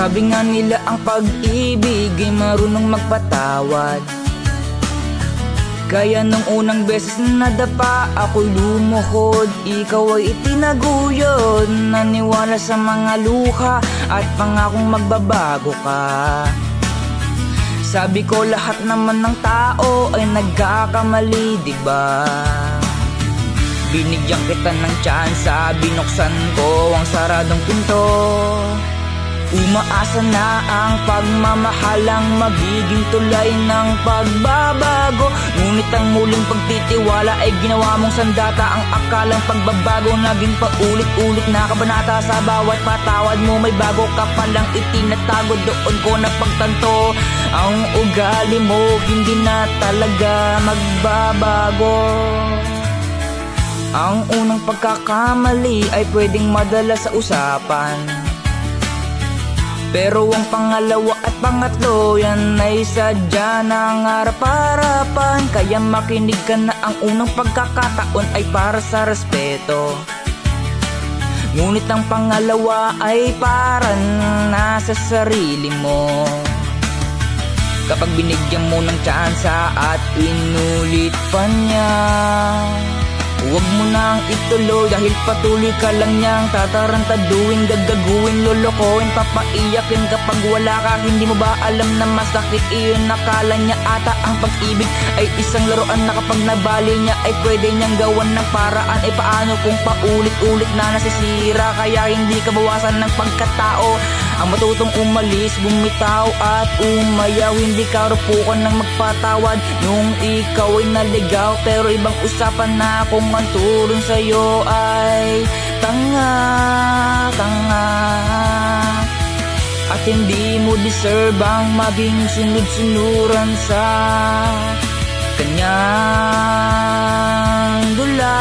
Sabi nga nila ang pag-ibig ay marunong magpatawad. Kaya nung unang beses na nadapa ako'y lumuhod, ikaw ay itinaguyod. Naniwala sa mga luha at pangakong magbabago ka. Sabi ko lahat naman ng tao ay nagkakamali, diba? Binigyan kita ng tsansa, binuksan ko ang saradong pinto. Umaasa na ang pagmamahalang magiging tulay ng pagbabago. Ngunit ang muling pagtitiwala ay ginawa mong sandata. Ang akalang pagbabago naging paulit-ulit na kabanata. Sa bawat patawad mo may bago ka palang itinatago. Doon ko napagtanto ang ugali mo hindi na talaga magbabago. Ang unang pagkakamali ay pwedeng madala sa usapan, pero ang pangalawa at pangatlo yan ay sadya ng harap-harapan. Kaya makinig ka na, ang unang pagkakataon ay para sa respeto. Ngunit ang pangalawa ay para nasa sarili mo. Kapag binigyan mo ng tsansa at inulit pa niya, huwag mo nang ituloy dahil patuloy ka lang niyang tatarantaduin, gagaguin, lolokohin, papaiyakin. Kapag wala ka, hindi mo ba alam na masakit iyon? Nakala niya ata ang pag-ibig ay isang laruan na kapag nabali niya ay pwede niyang gawan ng paraan. E paano kung paulit-ulit na nasisira? Kaya hindi ka bawasan ng pagkatao ang matutong umalis, bumitaw at umayaw. Hindi ka rupukan ng magpatawad nung ikaw ay naligaw. Pero ibang usapan na kung ang turing sa'yo ay tanga at hindi mo deserve ang maging sunod-sunuran sa kanyang dula.